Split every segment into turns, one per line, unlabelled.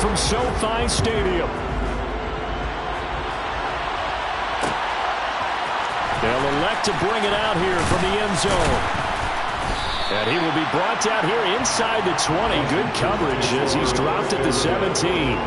from SoFi Stadium. They'll elect to bring it out here from the end zone. And he will be brought down here inside the 20. Good coverage as he's dropped at the 17.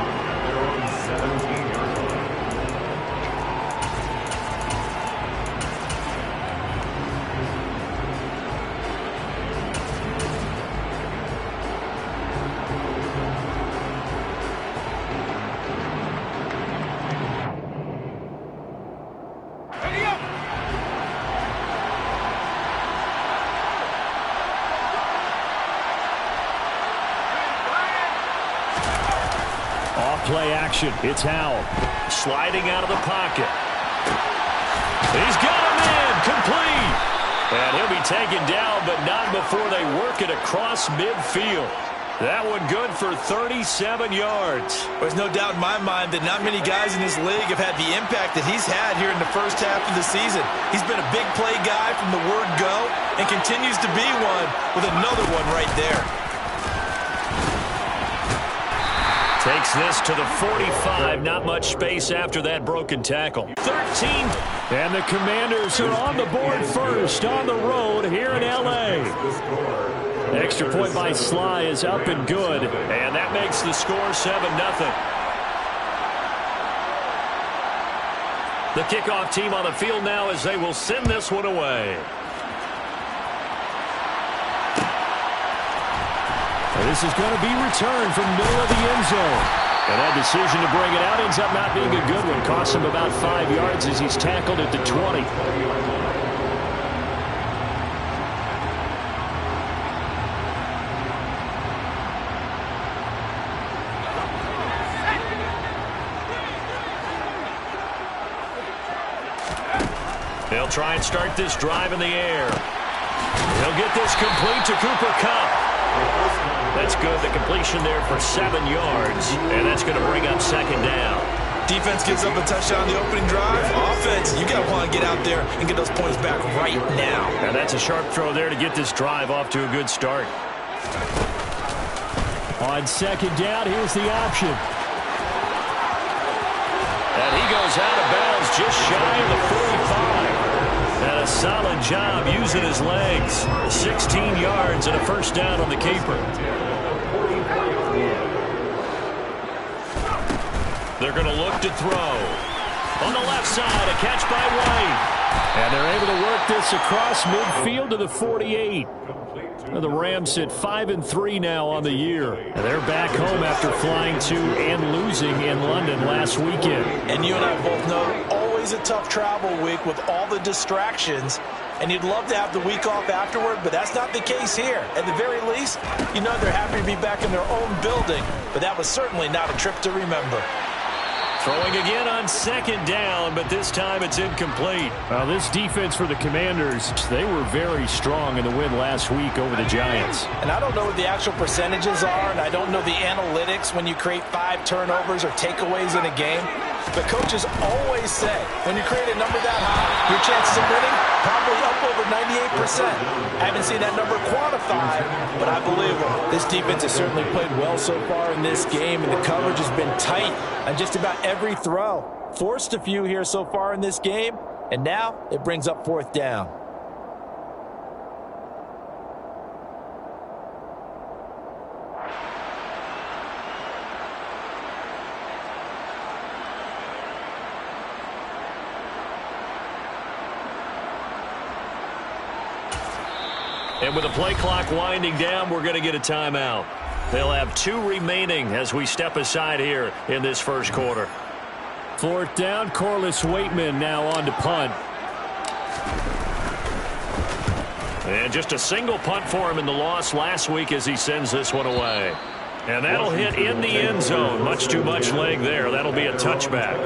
Play action. It's Howell. Sliding out of the pocket. He's got him in. Complete. And he'll be taken down, but not before they work it across midfield. That one good for 37 yards.
There's no doubt in my mind that not many guys in this league have had the impact that he's had here in the first half of the season. He's been a big play guy from the word go and continues to be one with another one right there.
Takes this to the 45. Not much space after that broken tackle. 13. And the Commanders are on the board first on the road here in L.A. Extra point by Sly is up and good. And that makes the score 7-0. The kickoff team on the field now as they will send this one away. This is going to be returned from the middle of the end zone. And that decision to bring it out ends up not being a good one. Costs him about 5 yards as he's tackled at the 20. They'll try and start this drive in the air. He'll get this complete to Cooper Kupp. That's good. The completion there for 7 yards. And that's going to bring up second down.
Defense gives up a touchdown on the opening drive. Offense, you got to want to get out there and get those points back right now.
And that's a sharp throw there to get this drive off to a good start. On second down, here's the option. And he goes out of bounds just shy of the 45. And a solid job using his legs. 16 yards and a first down on the keeper. They're going to look to throw. On the left side, a catch by White. And they're able to work this across midfield to the 48. The Rams sit 5-3 now on the year. And they're back home after flying to and losing in London last weekend.
And you and I both know always a tough travel week with all the distractions. And you'd love to have the week off afterward, but that's not the case here. At the very least, you know they're happy to be back in their own building. But that was certainly not a trip to remember.
Throwing again on second down, but this time it's incomplete. Well, this defense for the Commanders, they were very strong in the win last week over the Giants.
And I don't know what the actual percentages are, and I don't know the analytics when you create 5 turnovers or takeaways in a game. But coaches always say, when you create a number that high, your chances of winning probably up over 98%. I haven't seen that number quantified, but I believe them. This defense has certainly played well so far in this game, and the coverage has been tight on just about every throw. Forced a few here so far in this game, and now it brings up fourth down.
And with the play clock winding down, we're going to get a timeout. They'll have 2 remaining as we step aside here in this first quarter. Fourth down, Corliss Waitman now on to punt. And just a single punt for him in the loss last week as he sends this one away. And that'll hit in the end zone. Much too much leg there. That'll be a touchback.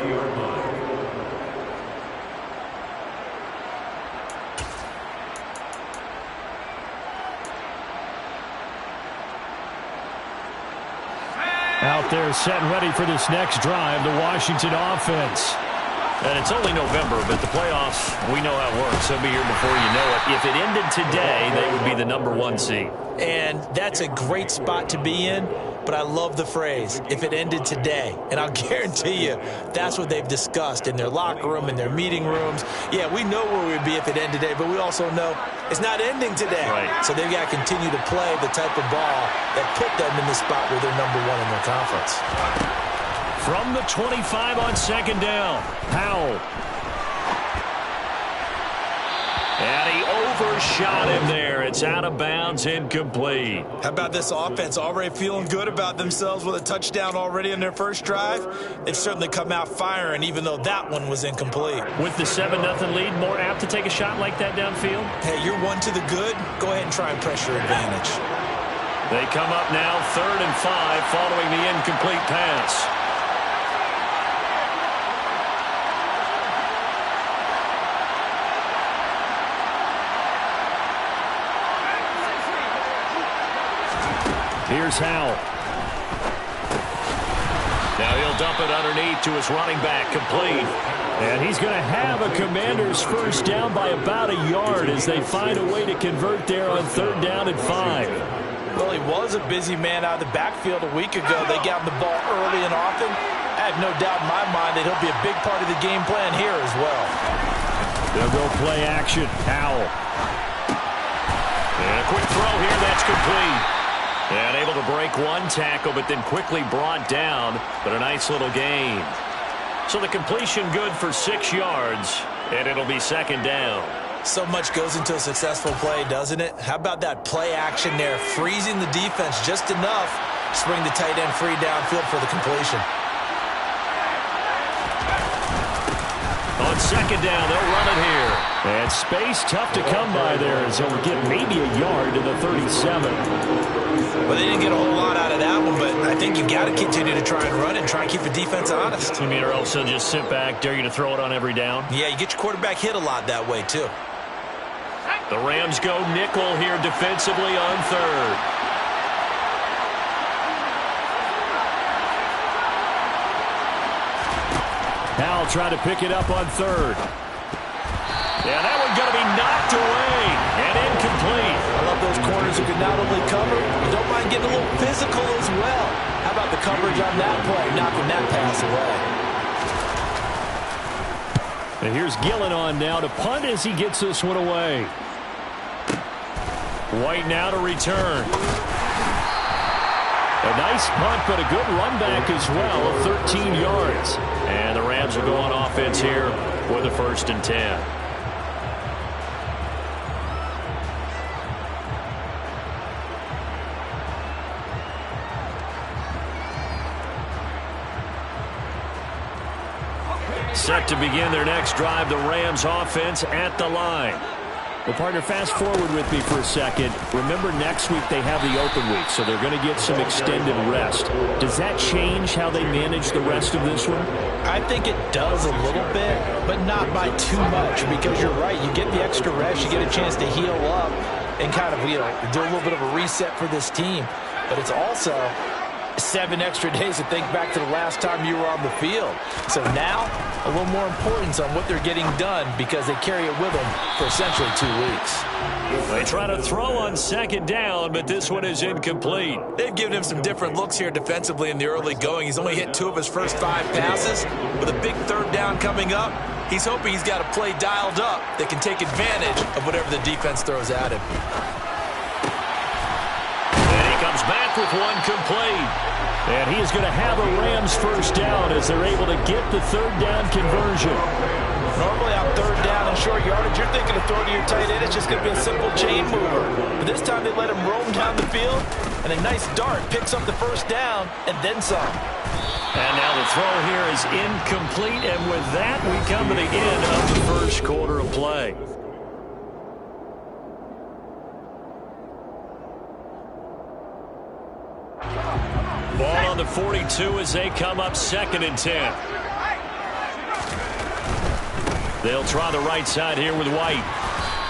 Out there set and ready for this next drive, the Washington offense. And it's only November, but the playoffs, we know how it works. They'll be here before you know it. If it ended today, they would be the #1 seed.
And that's a great spot to be in, but I love the phrase, if it ended today. And I'll guarantee you, that's what they've discussed in their locker room, in their meeting rooms. Yeah, we know where we'd be if it ended today, but we also know it's not ending today.
Right.
So they've got to continue to play the type of ball that put them in the spot where they're #1 in their conference.
From the 25 on second down, Powell. And he overshot him there. It's out of bounds, incomplete.
How about this offense already feeling good about themselves with a touchdown already in their first drive? They've certainly come out firing, even though that one was incomplete.
With the 7-0 lead, more apt to take a shot like that downfield?
Hey, you're one to the good. Go ahead and try and press your advantage.
They come up now 3rd and 5 following the incomplete pass. Here's Howell. Now he'll dump it underneath to his running back, complete. And he's going to have a Commanders first down by about a yard as they find a way to convert there on 3rd down and 5.
Well, he was a busy man out of the backfield a week ago. They got him the ball early and often. I have no doubt in my mind that he'll be a big part of the game plan here as well.
They'll go play action. Howell. And a quick throw here. That's complete. And able to break one tackle, but then quickly brought down. But a nice little gain. So the completion good for 6 yards, and it'll be 2nd down.
So much goes into a successful play, doesn't it? How about that play action there? Freezing the defense just enough to bring the tight end free downfield for the completion.
On 2nd down, they'll run it here. And space tough to come by there as they'll get maybe a yard to the 37.
Well, they didn't get a whole lot out of that one, but I think you've got to continue to try and run and try and keep the defense honest.
You mean or else they'll just sit back, dare you to throw it on every down?
Yeah, you get your quarterback hit a lot that way, too.
The Rams go nickel here defensively on 3rd. Howell trying to pick it up on 3rd. Yeah, that one's going to be knocked away and incomplete.
I love those corners who can not only cover, but don't mind getting a little physical as well. How about the coverage on that play, knocking that pass away?
And here's Gillen on now to punt as he gets this one away. White now to return. A nice punt, but a good run back as well of 13 yards. And the Rams will go on offense here with a 1st and 10. Set to begin their next drive, the Rams offense at the line. Well, partner, fast forward with me for a second. Remember, next week they have the open week, so they're going to get some extended rest. Does that change how they manage the rest of this one?
I think it does a little bit, but not by too much, because you're right. You get the extra rest. You get a chance to heal up and kind of, do a little bit of a reset for this team. But it's also 7 extra days to think back to the last time you were on the field. So now, a little more importance on what they're getting done because they carry it with them for essentially 2 weeks.
They try to throw on 2nd down, but this one is incomplete.
They've given him some different looks here defensively in the early going. He's only hit 2 of his first 5 passes. With a big 3rd down coming up, he's hoping he's got a play dialed up that can take advantage of whatever the defense throws at him.
And he comes back with one complete. And he is going to have a Rams first down as they're able to get the 3rd down conversion.
Normally on 3rd down and short yardage, you're thinking of throwing to your tight end. It's just going to be a simple chain mover. But this time they let him roam down the field, and a nice dart picks up the first down and then some.
And now the throw here is incomplete, and with that we come to the end of the first quarter of play. Ball on the 42 as they come up 2nd and 10. They'll try the right side here with White.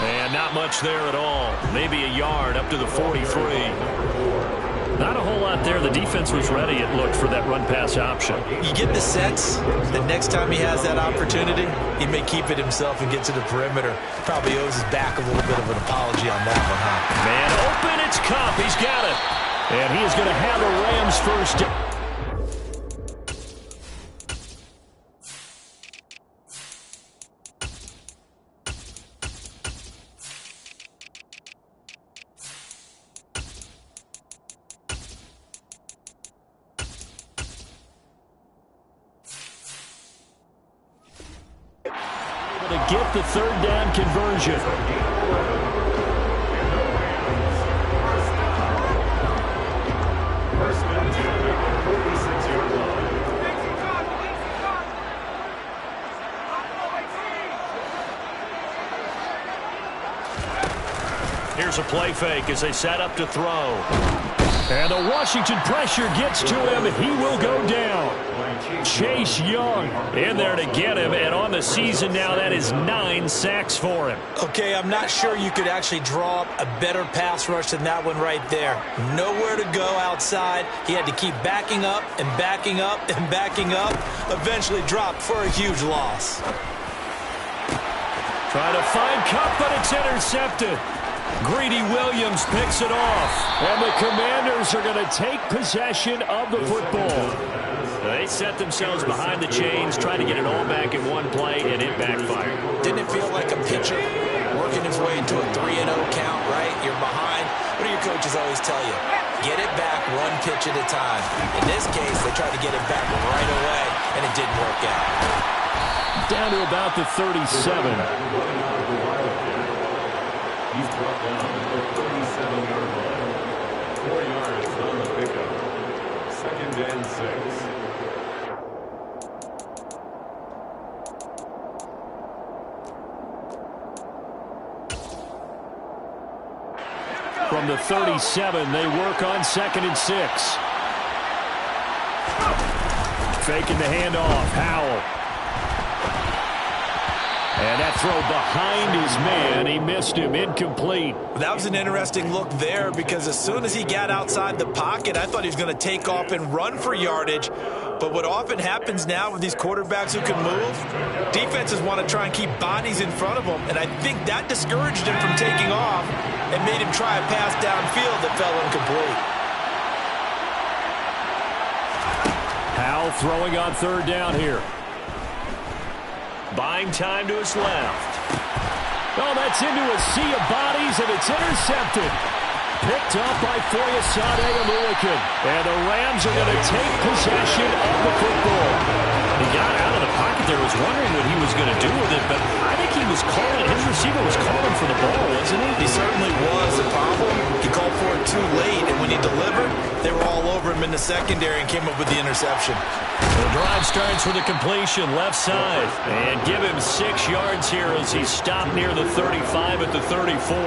And not much there at all. Maybe a yard up to the 43. Not a whole lot lot there. The defense was ready, it looked, for that run-pass option.
You get the sense that next time he has that opportunity, he may keep it himself and get to the perimeter. Probably owes his back a little bit of an apology on that one, huh?
Man open, it's Kupp. He's got it. And he is going to have the Rams first down. To get the third down conversion. Here's a play fake as they set up to throw. And the Washington pressure gets to him. He will go down. Chase Young in there to get him, and on the season now, that is 9 sacks for him.
Okay, I'm not sure you could actually draw up a better pass rush than that one right there. Nowhere to go outside. He had to keep backing up and backing up and backing up. Eventually dropped for a huge loss.
Trying to find Kupp, but it's intercepted. Greedy Williams picks it off, and the Commanders are going to take possession of the football. They set themselves behind the chains, trying to get it all back in one play, and it backfired.
Didn't it feel like a pitcher working his way into a 3-0 count, right? You're behind. What do your coaches always tell you? Get it back one pitch at a time. In this case, they tried to get it back right away, and it didn't work out.
Down to about the 37.
He's brought down at the 37-yard line. 4 yards on the pickup. 2nd and 6.
From the 37, they work on 2nd and 6. Faking the handoff. Howell. And that throw behind his man. He missed him. Incomplete.
That was an interesting look there because as soon as he got outside the pocket, I thought he was going to take off and run for yardage. But what often happens now with these quarterbacks who can move, defenses want to try and keep bodies in front of them. And I think that discouraged him from taking off and made him try a pass downfield that fell incomplete.
Howell throwing on 3rd down here. Buying time to his left. Oh, that's into a sea of bodies, and it's intercepted. Picked up by Foyesade Oluokun. And the Rams are going to take possession of the football. He got out of the pocket there, was wondering what he was going to do with it, but I think he was calling, his receiver was calling for the ball, wasn't he?
He certainly was. The problem, he called for it too late, and when he delivered, they were all over him in the secondary and came up with the interception.
The drive starts with a completion left side. And give him 6 yards here as he stopped near the 35 at the 34.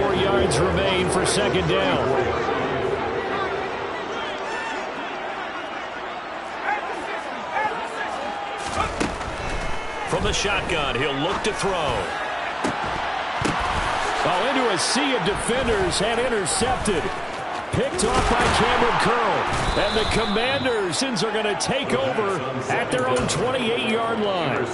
4 yards remain for 2nd down. From the shotgun, he'll look to throw. Oh, into a sea of defenders and intercepted. Picked off by Cameron Curl. And the Commanders are going to take over at their own 28-yard line.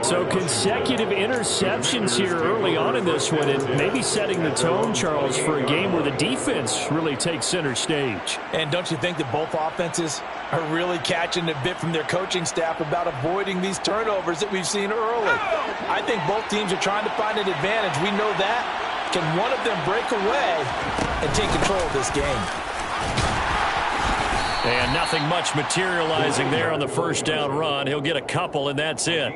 So consecutive interceptions here early on in this one, and maybe setting the tone, Charles, for a game where the defense really takes center stage.
And don't you think that both offenses are really catching a bit from their coaching staff about avoiding these turnovers that we've seen early? I think both teams are trying to find an advantage. We know that. Can one of them break away and take control of this game?
And nothing much materializing there on the first down run. He'll get a couple, and that's it.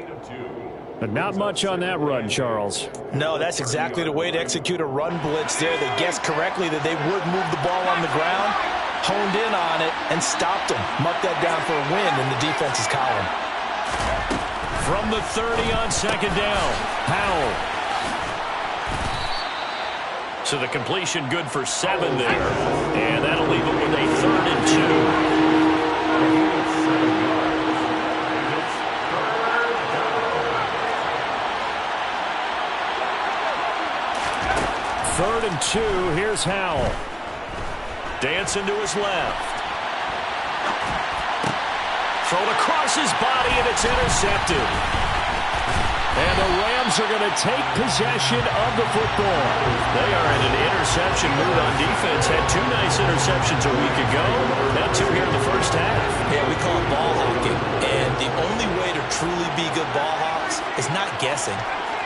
But not much on that run, Charles.
No, that's exactly the way to execute a run blitz there. They guessed correctly that they would move the ball on the ground, honed in on it, and stopped them. Marked that down for a win in the defense's column.
From the 30 on 2nd down, Howell. So the completion good for 7 there. And that'll leave him with a 3rd and 2. 3rd and 2. Here's Howell. Dancing to his left. Thrown across his body, and it's intercepted. And the Rams are going to take possession of the football. They are in an interception mood on defense. Had 2 nice interceptions a week ago. Now 2 here in the first half.
Yeah, we call it ball hawking. And the only way to truly be good ball hawks is not guessing.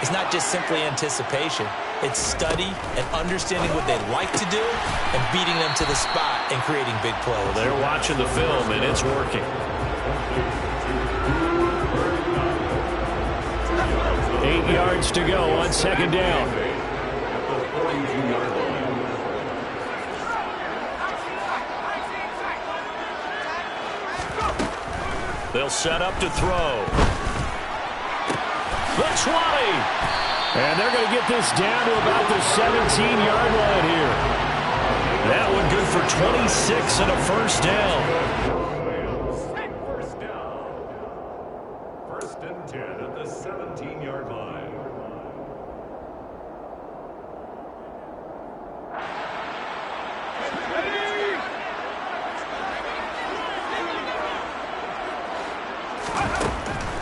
It's not just simply anticipation. It's study and understanding what they like to do and beating them to the spot and creating big plays.
Well, they're watching the film, and it's working. 8 yards to go on second down. They'll set up to throw. The 20. And they're going to get this down to about the 17-yard line here. That one good for 26 and a first down.
First and 10 at the 17-yard line.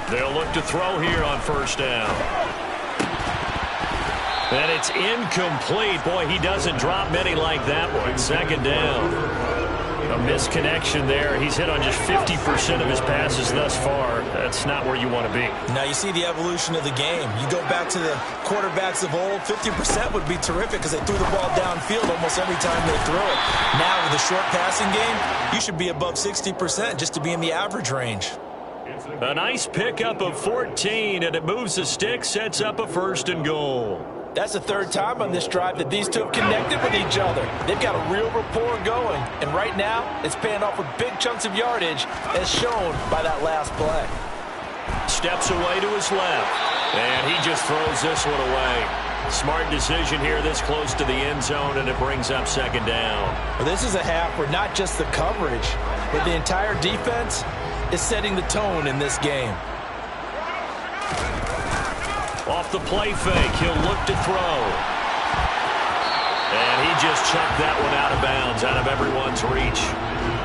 They'll look to throw here on first down. And it's incomplete. Boy, he doesn't drop many like that one. Second down. A misconnection there. He's hit on just 50% of his passes thus far. That's not where you want to be.
Now you see the evolution of the game. You go back to the quarterbacks of old, 50% would be terrific because they threw the ball downfield almost every time they threw it. Now with the short passing game, you should be above 60% just to be in the average range.
A nice pickup of 14, and it moves the stick, sets up a first and goal.
That's the 3rd time on this drive that these two have connected with each other. They've got a real rapport going, and right now it's paying off with big chunks of yardage as shown by that last play.
Steps away to his left, and he just throws this one away. Smart decision here this close to the end zone, and it brings up second down.
Well, this is a half where not just the coverage, but the entire defense is setting the tone in this game.
Off the play fake, he'll look to throw. And he just chucked that one out of bounds, out of everyone's reach.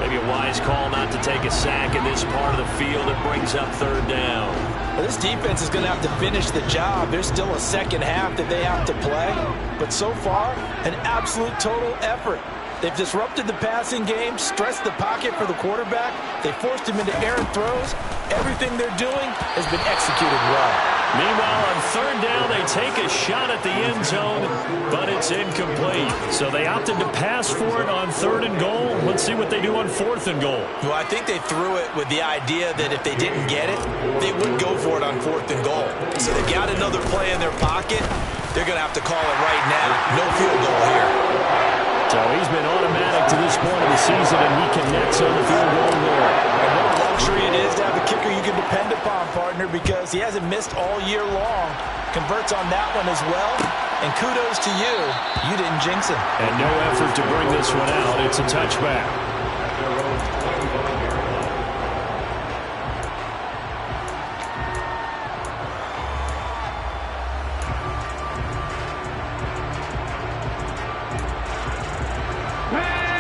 Maybe a wise call not to take a sack in this part of the field. It brings up third down.
Well, this defense is going to have to finish the job. There's still a second half that they have to play. But so far, an absolute total effort. They've disrupted the passing game, stressed the pocket for the quarterback. They forced him into errant throws. Everything they're doing has been executed well.
Meanwhile, on third down, they take a shot at the end zone, but it's incomplete. So they opted to pass for it on 3rd and goal. Let's see what they do on 4th and goal.
Well, I think they threw it with the idea that if they didn't get it, they would go for it on 4th and goal. So they've got another play in their pocket. They're going to have to call it right now. No field goal here.
So he's been automatic to this point of the season, and he connects on the field goal there.
And what a luxury it is to have a kicker you can depend upon, partner, because he hasn't missed all year long. Converts on that one as well. And kudos to you. You didn't jinx him.
And no effort to bring this one out. It's a touchback.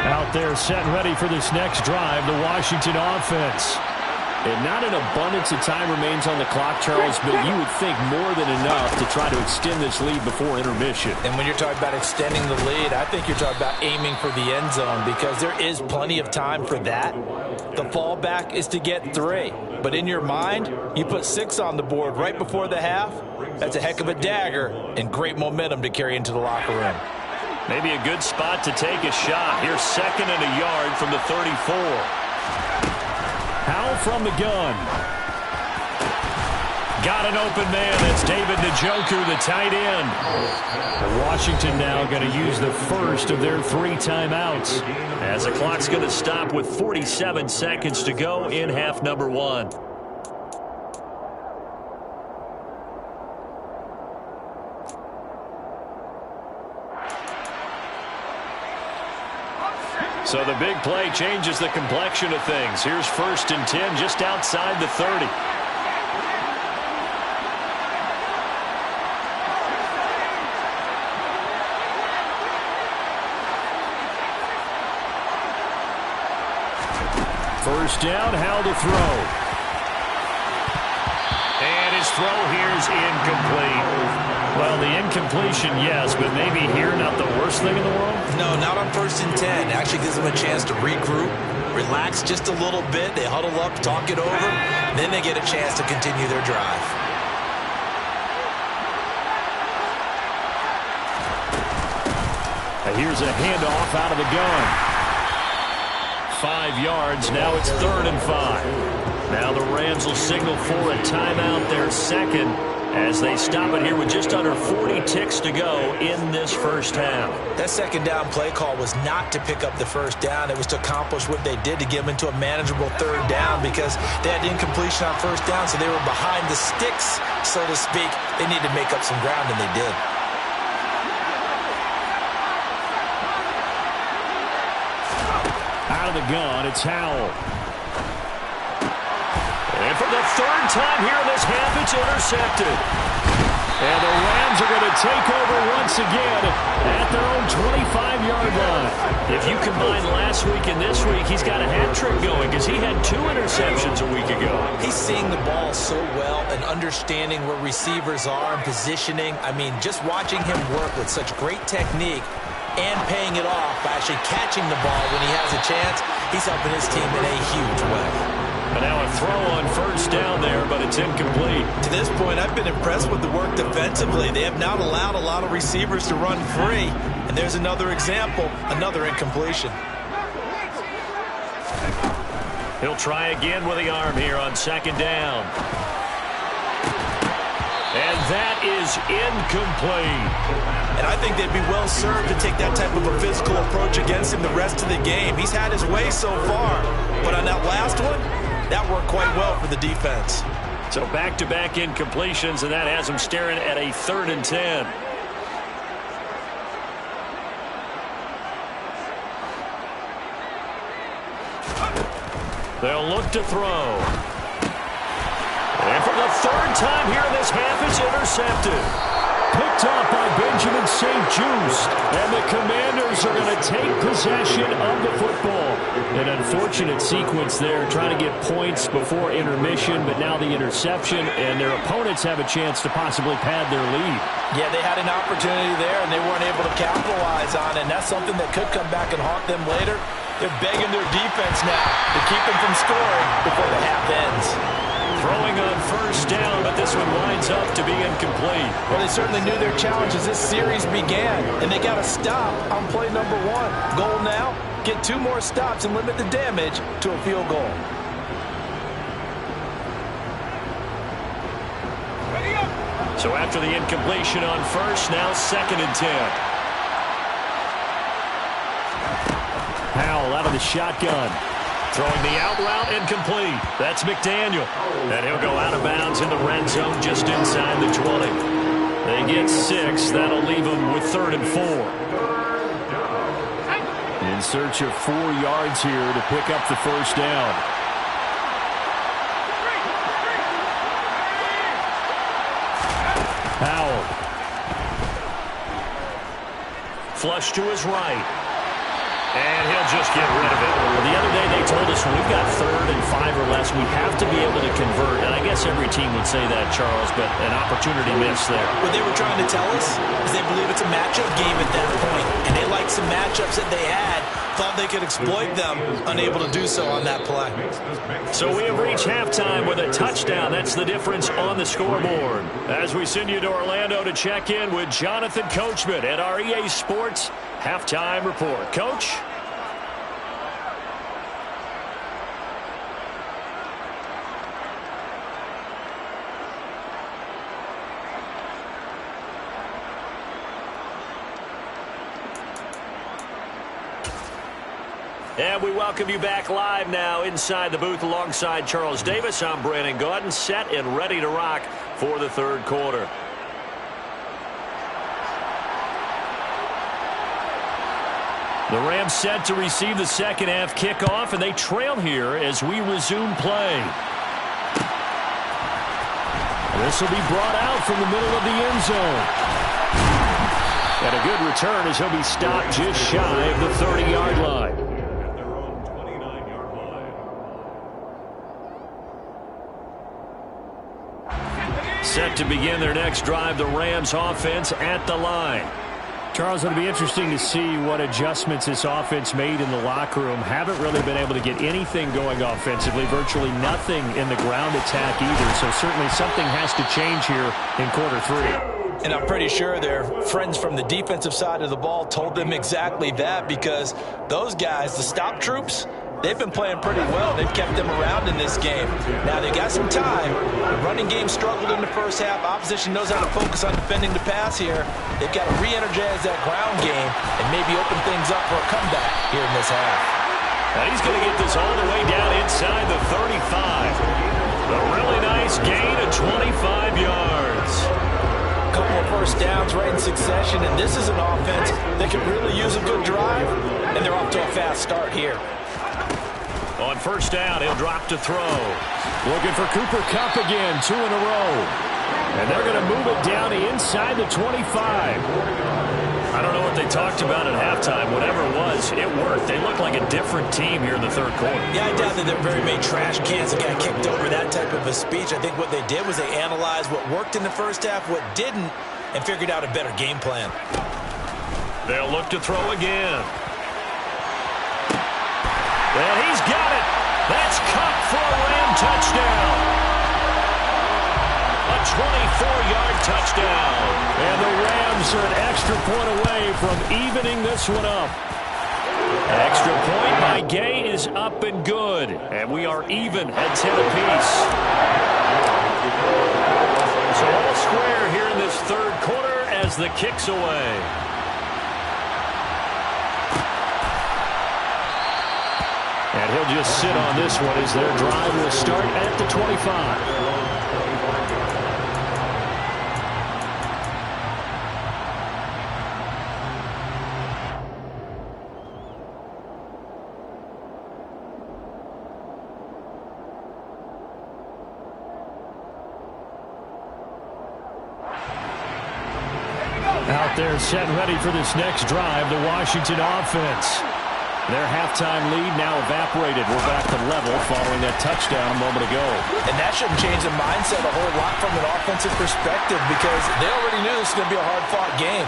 Out there set and ready for this next drive, the Washington offense. And not an abundance of time remains on the clock, Charles, but you would think more than enough to try to extend this lead before intermission.
And when you're talking about extending the lead, I think you're talking about aiming for the end zone because there is plenty of time for that. The fallback is to get 3. But in your mind, you put 6 on the board right before the half. That's a heck of a dagger and great momentum to carry into the locker room.
Maybe a good spot to take a shot. Here's 2nd and a yard from the 34. Howell from the gun. Got an open man. That's David Njoku, the tight end. Washington now going to use the first of their 3 timeouts, as the clock's going to stop with 47 seconds to go in half number 1. So the big play changes the complexion of things. Here's 1st and 10 just outside the 30. First down, Howell to throw. And his throw here is incomplete. Well, the incompletion, yes, but maybe here not the worst thing in the world?
No, not on 1st and 10. Actually gives them a chance to regroup, relax just a little bit. They huddle up, talk it over, then they get a chance to continue their drive.
Here's a handoff out of the gun. 5 yards. Now it's 3rd and 5. Now the Rams will signal for a timeout, their second, as they stop it here with just under 40 ticks to go in this first half.
That second down play call was not to pick up the first down. It was to accomplish what they did, to get them into a manageable 3rd down, because they had incompletion on 1st down, so they were behind the sticks, so to speak. They needed to make up some ground, and they did.
Out of the gun, it's Howell. And for the 3rd time here in this half, it's intercepted. And the Rams are going to take over once again at their own 25-yard line. If you combine last week and this week, he's got a hat trick going because he had 2 interceptions a week ago.
He's seeing the ball so well and understanding where receivers are and positioning. I mean, just watching him work with such great technique and paying it off by actually catching the ball when he has a chance, he's helping his team in a huge way.
And now a throw on 1st down there, but it's incomplete.
To this point, I've been impressed with the work defensively. They have not allowed a lot of receivers to run free. And there's another example, another incompletion.
He'll try again with the arm here on 2nd down. And that is incomplete.
And I think they'd be well served to take that type of a physical approach against him the rest of the game. He's had his way so far. But on that last one, that worked quite well for the defense.
So back-to-back incompletions, and that has him staring at a 3rd and 10. They'll look to throw. And for the 3rd time here in this half, it's intercepted. Picked off by Benjamin St-Juste. And the Commanders are going to take possession of the football. An unfortunate sequence there, trying to get points before intermission, but now the interception, and their opponents have a chance to possibly pad their lead.
Yeah, they had an opportunity there, and they weren't able to capitalize on it, and that's something that could come back and haunt them later. They're begging their defense now to keep them from scoring before the half ends.
Throwing on 1st down, but this one winds up to be incomplete.
Well, they certainly knew their challenge as this series began, and they got to stop on play number 1. Goal now, get 2 more stops and limit the damage to a field goal.
So after the incompletion on 1st, now 2nd and 10. Howell out of the shotgun. Throwing the out route incomplete. That's McDaniel. And he'll go out of bounds in the red zone just inside the 20. They get 6. That'll leave them with 3rd and 4. In search of 4 yards here to pick up the 1st down. Howell. Flush to his right. And he'll just get rid of it. Well, the other day they told us when we've got 3rd and 5 or less, we have to be able to convert. And I guess every team would say that, Charles, but an opportunity missed there.
What they were trying to tell us is they believe it's a matchup game at that point. And they liked some matchups that they had, thought they could exploit them, unable to do so on that play.
So we have reached halftime with a touchdown. That's the difference on the scoreboard. As we send you to Orlando to check in with Jonathan Coachman at our EA Sports Halftime Report. Coach? And we welcome you back live now inside the booth alongside Charles Davis. I'm Brandon Gaudin, set and ready to rock for the 3rd quarter. The Rams set to receive the 2nd half kickoff, and they trail here as we resume play. This will be brought out from the middle of the end zone. And a good return as he'll be stopped just shy of the 30-yard line. Set to begin their next drive, the Rams offense at the line.
Charles, it'll be interesting to see what adjustments this offense made in the locker room. Haven't really been able to get anything going offensively, virtually nothing in the ground attack either. So certainly something has to change here in quarter three.
And I'm pretty sure their friends from the defensive side of the ball told them exactly that, because those guys, the stop troops, they've been playing pretty well. They've kept them around in this game. Now, they got some time. The running game struggled in the first half. Opposition knows how to focus on defending the pass here. They've got to re-energize that ground game and maybe open things up for a comeback here in this half.
Now he's going to get this all the way down inside the 35. A really nice gain of 25 yards.
Couple of first downs right in succession, and this is an offense that can really use a good drive, and they're off to a fast start here.
On first down, he'll drop to throw. Looking for Cooper Kupp again, 2 in a row. And they're going to move it down to inside the 25. I don't know what they talked about at halftime. Whatever it was, it worked. They look like a different team here in the third quarter.
Yeah, I doubt that they're very many trash cans that got kicked over, that type of a speech. I think what they did was they analyzed what worked in the first half, what didn't, and figured out a better game plan.
They'll look to throw again. And he's got it. That's Kupp for a Ram touchdown. A 24-yard touchdown.
And the Rams are an extra point away from evening this one up.
Extra point by Gay is up and good. And we are even at 10 apiece. So all square here in this third quarter as the kick's away.
And he'll just sit on this one as their drive will start at the 25. Out there set and ready for this next drive, the Washington offense. Their halftime lead now evaporated. We're back to level following that touchdown a moment ago.
And that shouldn't change the mindset a whole lot from an offensive perspective, because they already knew this was going to be a hard-fought game.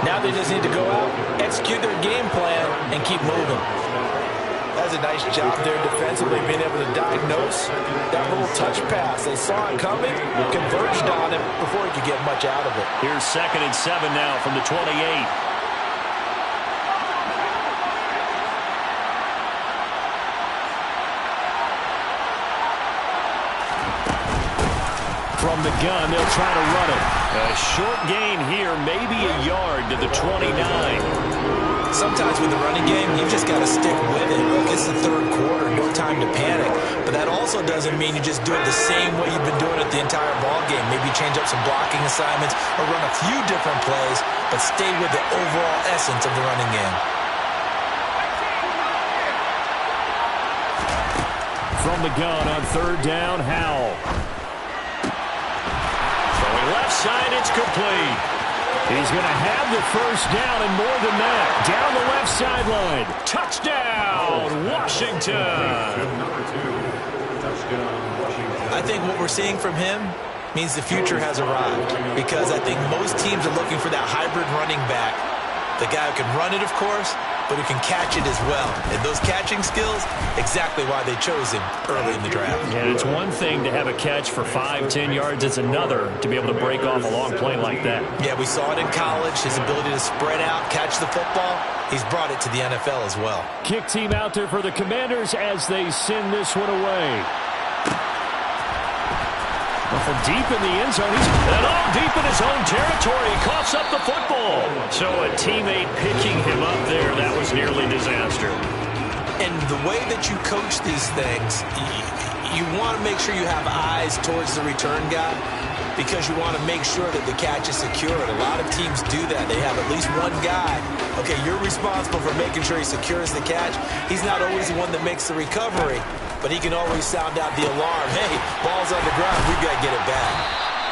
Now they just need to go out, execute their game plan, and keep moving. That's a nice job there defensively, being able to diagnose that little touch pass. They saw it coming, converged on him before he could get much out of it.
Here's 2nd and 7 now from the 28.
From the gun, they'll try to run it.
A short gain here, maybe a yard to the 29.
Sometimes with the running game, you just got to stick with it. Look, it's the third quarter, no time to panic. But that also doesn't mean you just do it the same way you've been doing it the entire ball game. Maybe change up some blocking assignments or run a few different plays, but stay with the overall essence of the running game.
From the gun on third down, Howell.
Left side, it's complete.
He's going to have the first down and more than that. Down the left sideline.
Touchdown, Washington.
I think what we're seeing from him means the future has arrived, because I think most teams are looking for that hybrid running back. The guy who can run it, of course, but who can catch it as well. And those catching skills, exactly why they chose him early in the draft.
And it's one thing to have a catch for 5-10 yards. It's another to be able to break off a long play like that.
Yeah, we saw it in college, his ability to spread out, catch the football. He's brought it to the NFL as well.
Kick team out there for the Commanders as they send this one away. From deep in the end zone,
and all deep in his own territory. He coughs up the football. So a teammate picking him up there, that was nearly disaster.
And the way that you coach these things, you want to make sure you have eyes towards the return guy, because you want to make sure that the catch is secured. A lot of teams do that. They have at least one guy. Okay, you're responsible for making sure he secures the catch. He's not always the one that makes the recovery, but he can always sound out the alarm. Hey, ball's on the ground. We've got to get it back.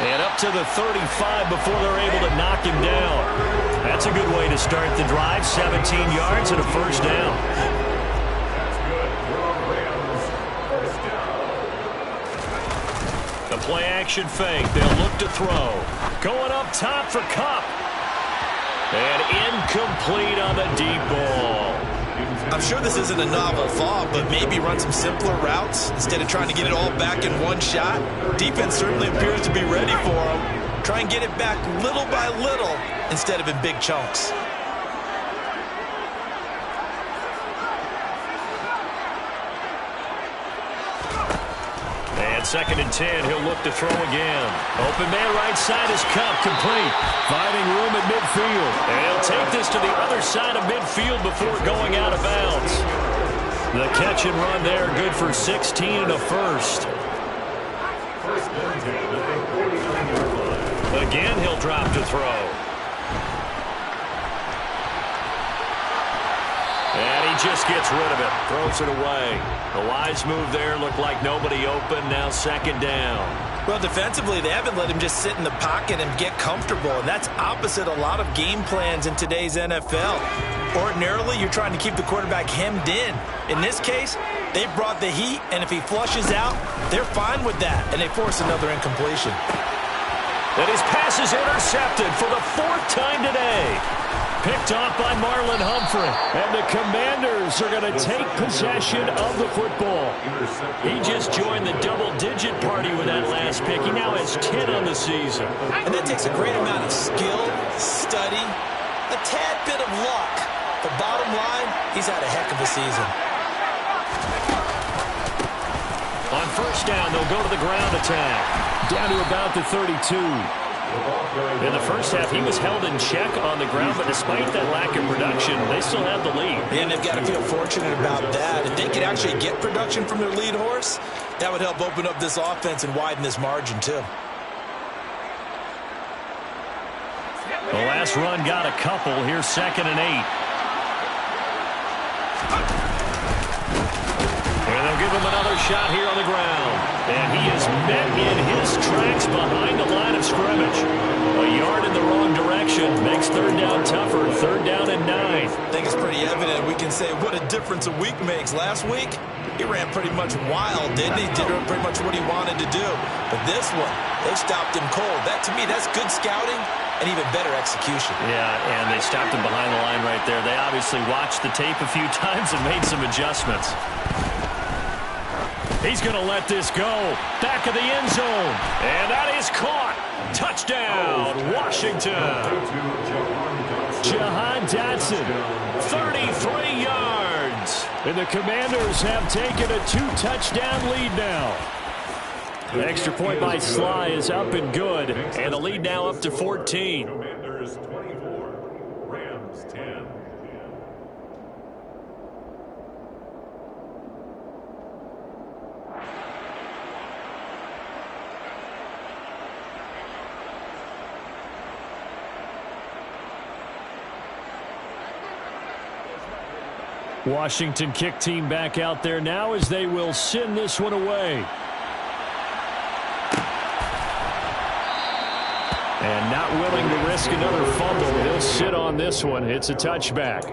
And up to the 35 before they're able to knock him down. That's a good way to start the drive. 17 yards and a first down. A play action fake. They'll look to throw. Going up top for Kupp. And incomplete on the deep ball.
I'm sure this isn't a novel thought, but maybe run some simpler routes instead of trying to get it all back in one shot. Defense certainly appears to be ready for him. Try and get it back little by little instead of in big chunks.
And 2nd and 10, he'll look to throw again. Open man right side is Kupp, complete. Finding room at midfield. And he'll take this to the other side of midfield before going out of bounds. The catch and run there, good for 16 and a first. Again, he'll drop to throw. And he just gets rid of it. Throws it away. The wise move there. Looked like nobody open. Now 2nd down.
Well, defensively, they haven't let him just sit in the pocket and get comfortable. And that's opposite a lot of game plans in today's NFL. Ordinarily, you're trying to keep the quarterback hemmed in. In this case, they brought the heat. And if he flushes out, they're fine with that. And they force another incompletion.
And his pass is intercepted for the 4th time today. Picked off by Marlon Humphrey. And the Commanders are going to take possession of the football. He just joined the double-digit party with that last pick. He now has 10 on the season.
And that takes a great amount of skill, study, a tad bit of luck. But bottom line, he's had a heck of a season.
On 1st down, they'll go to the ground attack. Down to about the 32. In the first half, he was held in check on the ground, but despite that lack of production, they still have the lead.
And they've got to feel fortunate about that. If they could actually get production from their lead horse, that would help open up this offense and widen this margin, too.
The last run got a couple. Here's 2nd and 8. And they'll give him another shot here on the ground. And he is met in his tracks behind the line of scrimmage. A yard in the wrong direction makes 3rd down tougher. 3rd down and 9.
I think it's pretty evident. We can say what a difference a week makes. Last week, he ran pretty much wild, didn't he? Did pretty much what he wanted to do. But this one, they stopped him cold. That, to me, that's good scouting and even better execution.
Yeah, and they stopped him behind the line right there. They obviously watched the tape a few times and made some adjustments. He's going to let this go. Back of the end zone. And that is caught. Touchdown, Washington. Jahan Dotson, 33 yards. And the Commanders have taken a 2-touchdown lead now. The extra point by Sly is up and good. And the lead now up to 14.
Commanders 24, Rams 10.
Washington kick team back out there now as they will send this one away. And not willing to risk another fumble. He'll sit on this one. It's a touchback.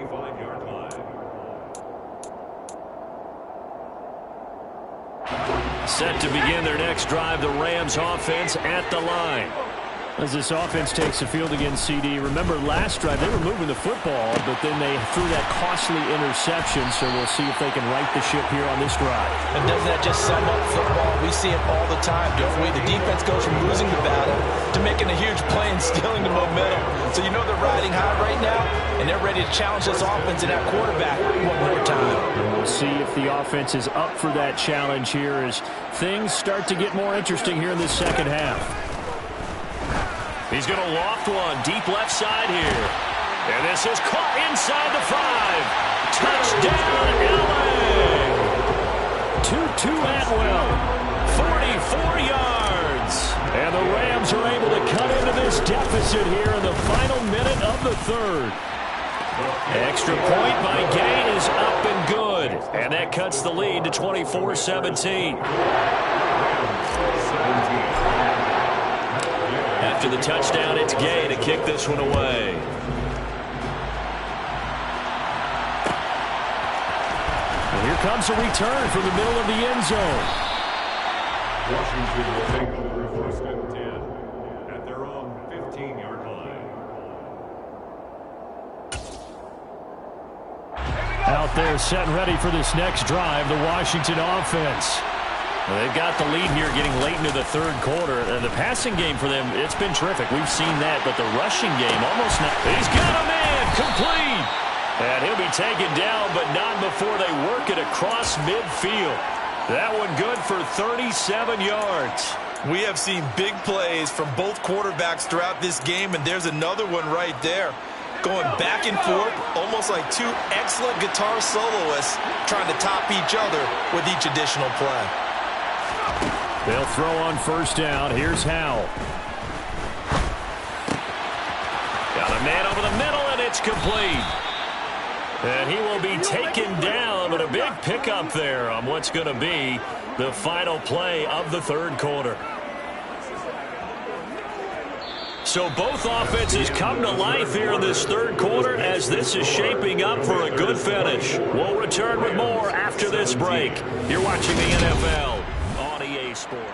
Set to begin their next drive, the Rams offense at the line. As this offense takes the field against CD, remember last drive they were moving the football, but then they threw that costly interception, so we'll see if they can right the ship here on this drive.
And doesn't that just sum up football? We see it all the time, don't we? The defense goes from losing the battle to making a huge play and stealing the momentum. So you know they're riding high right now, and they're ready to challenge this offense and that quarterback one more time.
And we'll see if the offense is up for that challenge here as things start to get more interesting here in this second half. He's going to loft one deep left side here. And this is caught inside the 5. Touchdown, L.A. Tutu Atwell, 44 yards. And the Rams are able to cut into this deficit here in the final minute of the 3rd. Extra point by Gay is up and good. And that cuts the lead to 24-17. After the touchdown, it's Gay to kick this one away. And here comes a return from the middle of the end zone.
Washington will take over 1st and 10 at their own 15-yard line.
Out there setting ready for this next drive, the Washington offense. Well, they've got the lead here getting late into the third quarter. The passing game for them, it's been terrific. We've seen that, but the rushing game almost not. He's got a man complete. And he'll be taken down, but not before they work it across midfield. That one good for 37 yards.
We have seen big plays from both quarterbacks throughout this game, and there's another one right there. Going back and forth, almost like two excellent guitar soloists trying to top each other with each additional play.
They'll throw on first down. Here's Howell. Got a man over the middle, and it's complete. And he will be taken down, but a big pickup there on what's going to be the final play of the third quarter. So both offenses come to life here in this third quarter as this is shaping up for a good finish. We'll return with more after this break. You're watching the NFL on EA Sports.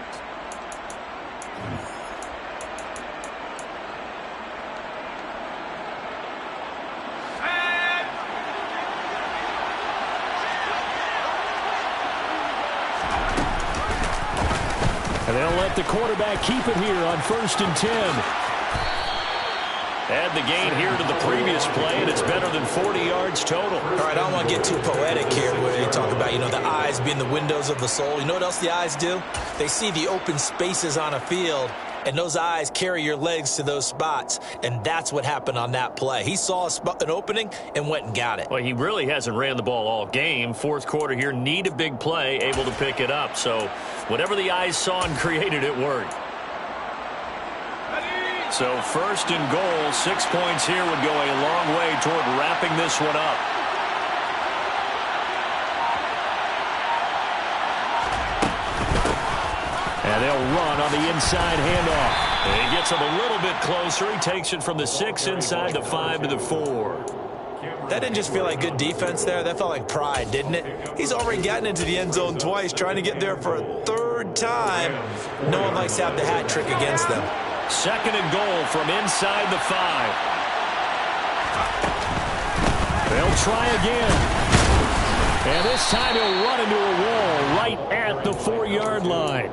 And they'll let the quarterback keep it here on 1st and 10. Add the gain here to the previous play, and it's better than 40 yards total.
All right, I don't want to get too poetic here where they talk about, the eyes being the windows of the soul. You know what else the eyes do? They see the open spaces on a field, and those eyes carry your legs to those spots, and that's what happened on that play. He saw an opening and went and got it.
Well, he really hasn't ran the ball all game. Fourth quarter here, need a big play, able to pick it up. So whatever the eyes saw and created, it worked. So 1st and goal, 6 points here would go a long way toward wrapping this one up. And they'll run on the inside handoff. And he gets him a little bit closer. He takes it from the 6 inside the 5 to the 4.
That didn't just feel like good defense there. That felt like pride, didn't it? He's already gotten into the end zone twice, trying to get there for a third time. No one likes to have the hat trick against them.
2nd and goal from inside the 5. They'll try again. And this time he'll run into a wall right at the 4-yard line.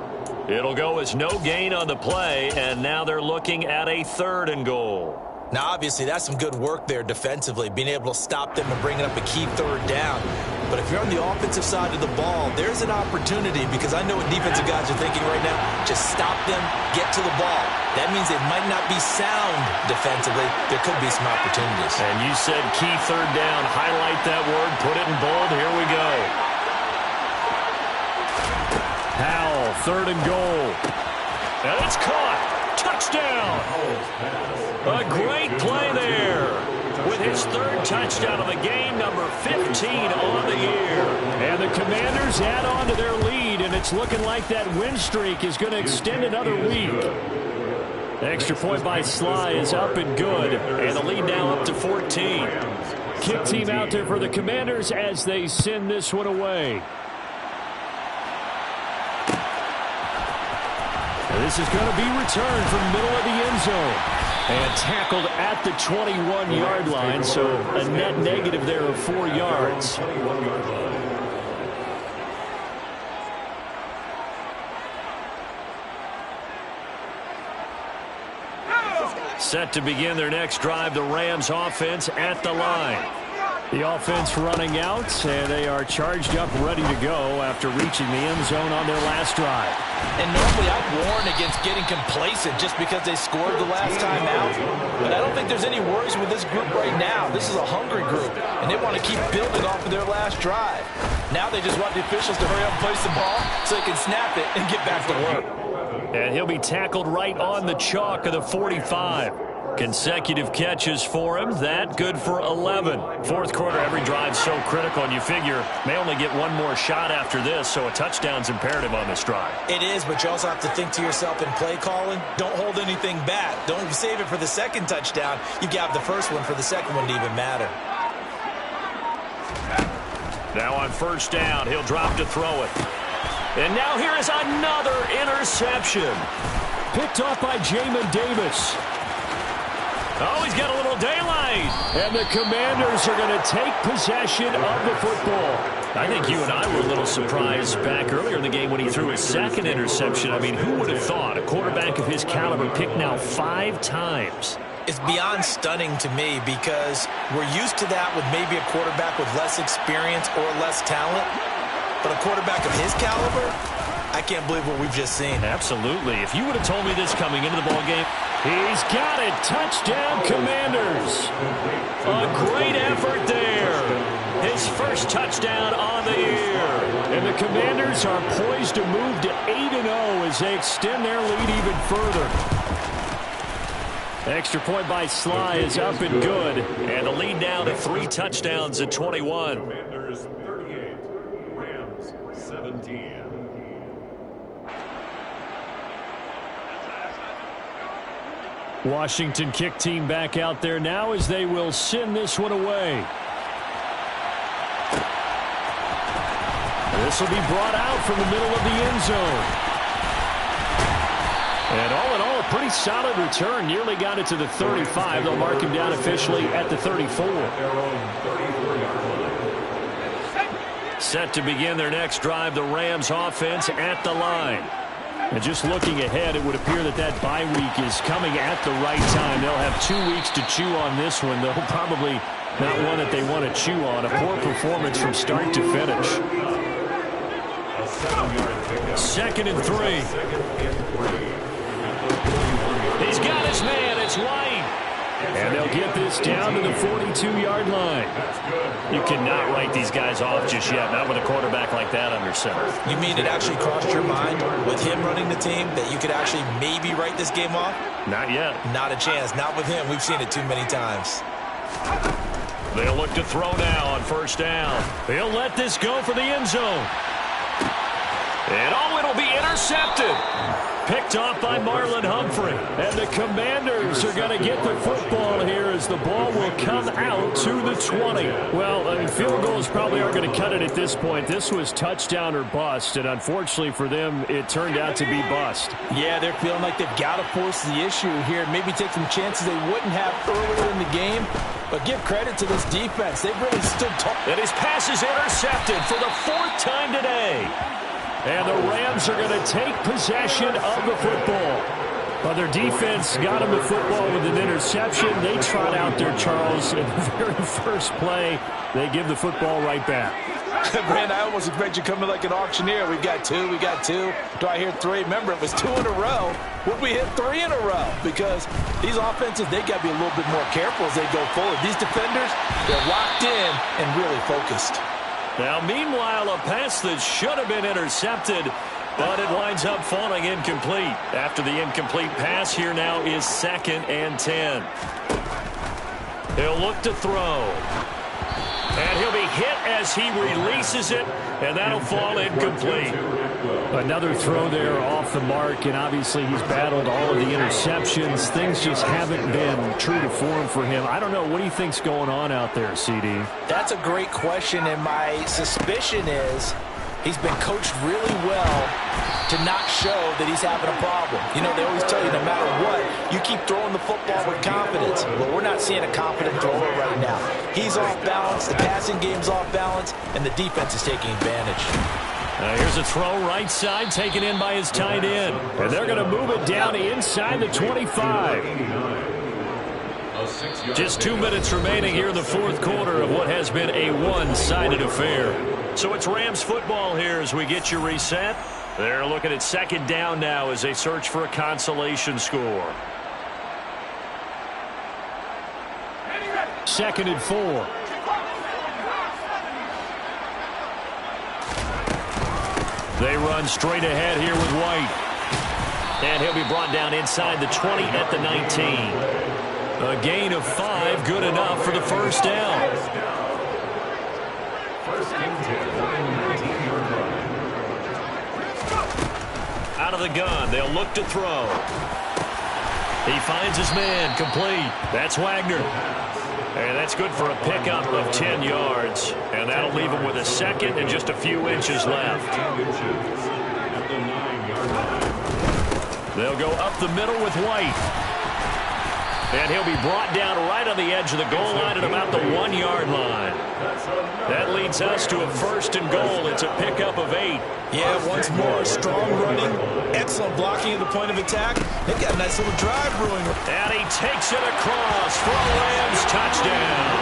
It'll go as no gain on the play, and now they're looking at a 3rd and goal.
Now, obviously, that's some good work there defensively, being able to stop them and bringing up a key 3rd down. But if you're on the offensive side of the ball, there's an opportunity, because I know what defensive guys are thinking right now. Just stop them, get to the ball. That means they might not be sound defensively. There could be some opportunities.
And you said key 3rd down. Highlight that word. Put it in bold. Here we go. Howell, 3rd and goal. And it's caught. Touchdown. A great play there with his 3rd touchdown of the game, number 15 on the year. And the Commanders add on to their lead, and it's looking like that win streak is going to extend another week. The extra point by Sly is up and good, and the lead now up to 14. Kick team out there for the Commanders as they send this one away. This is going to be returned from middle of the end zone and tackled at the 21-yard line, so a net negative there of 4 yards. Set to begin their next drive, the Rams offense at the line. The offense running out, and they are charged up, ready to go after reaching the end zone on their last drive.
And normally I'd warn against getting complacent just because they scored the last time out. But I don't think there's any worries with this group right now. This is a hungry group, and they want to keep building off of their last drive. Now they just want the officials to hurry up and place the ball so they can snap it and get back to work.
And he'll be tackled right on the chalk of the 45. Consecutive catches for him. That good for 11. Fourth quarter, every drive so critical, and you figure may only get one more shot after this, so a touchdown's imperative on this drive.
It is, but you also have to think to yourself in play calling, don't hold anything back. Don't save it for the second touchdown. You got the first one for the second one to even matter.
Now on first down, he'll drop to throw it. And now here is another interception.
Picked off by Jamin Davis.
Oh, he's got a little daylight.
And the Commanders are going to take possession of the football.
I think you and I were a little surprised back earlier in the game when he threw his second interception. I mean, who would have thought a quarterback of his caliber picked now 5 times?
It's beyond stunning to me because we're used to that with maybe a quarterback with less experience or less talent. But a quarterback of his caliber, I can't believe what we've just seen.
Absolutely. If you would have told me this coming into the ballgame.
He's got it. Touchdown, Commanders.
A great effort there. His first touchdown on the year.
And the Commanders are poised to move to 8-0 as they extend their lead even further. Extra point by Sly is up and good.
And the lead now to 3 touchdowns at 21.
Commanders 38, Rams 17.
Washington kick team back out there now as they will send this one away. This will be brought out from the middle of the end zone. And all in all, a pretty solid return. Nearly got it to the 35. They'll mark him down officially at the 34.
Set to begin their next drive, the Rams offense at the line.
And just looking ahead, it would appear that that bye week is coming at the right time. They'll have 2 weeks to chew on this one, though probably not one that they want to chew on. A poor performance from start to finish.
2nd and 3. He's got his man. It's White.
And they'll get this down to the 42-yard line.
You cannot write these guys off just yet, not with a quarterback like that under center.
You mean it actually crossed your mind with him running the team that you could actually maybe write this game off?
Not yet.
Not a chance. Not with him. We've seen it too many times.
They'll look to throw now on 1st down. They'll let this go for the end zone. And oh, it'll be intercepted.
Picked off by Marlon Humphrey. And the Commanders are going to get the football here as the ball will come out to the 20. Well, field goals probably aren't going to cut it at this point. This was touchdown or bust, and unfortunately for them, it turned out to be bust.
Yeah, they're feeling like they've got to force the issue here. Maybe take some chances they wouldn't have earlier in the game. But give credit to this defense. They've really stood tall.
And his pass is intercepted for the 4th time today.
And the Rams are going to take possession of the football. But their defense got them the football with an interception. They trot out there, Charles, in the very first play. They give the football right back.
Brand, I almost expect you coming like an auctioneer. We got 2, we got 2. Do I hear 3? Remember, it was 2 in a row. Would we hit 3 in a row? Because these offenses, they got to be a little bit more careful as they go forward. These defenders, they're locked in and really focused.
Now, meanwhile, a pass that should have been intercepted, but it winds up falling incomplete. After the incomplete pass, here now is 2nd and 10. He'll look to throw. And he'll be hit as he releases it, and that'll fall incomplete.
Another throw there off the mark, and obviously he's battled all of the interceptions. Things just haven't been true to form for him. I don't know. What do you think's going on out there, CD?
That's a great question, and my suspicion is he's been coached really well to not show that he's having a problem. You know, they always tell you no matter what, you keep throwing the football with confidence. Well, we're not seeing a confident thrower right now. He's off balance, the passing game's off balance, and the defense is taking advantage.
Here's a throw right side taken in by his tight end.
And they're going to move it down inside the 25.
Just 2 minutes remaining here in the 4th quarter of what has been a one-sided affair. So it's Rams football here as we get you reset. They're looking at 2nd down now as they search for a consolation score.
2nd and 4.
They run straight ahead here with White. And he'll be brought down inside the 20 at the 19. A gain of 5, good enough for the 1st down. Out of the gun, they'll look to throw. He finds his man, complete. That's Wagner. And that's good for a pickup of 10 yards. And that'll leave him with a 2nd and just a few inches left.
7-yard line.
They'll go up the middle with White. And he'll be brought down right on the edge of the goal line at about the 1-yard line. That leads us to a 1st and goal. It's a pickup of 8.
Yeah, once more, strong running, excellent blocking at the point of attack. They've got a nice little drive brewing.
And he takes it across for a Rams touchdown.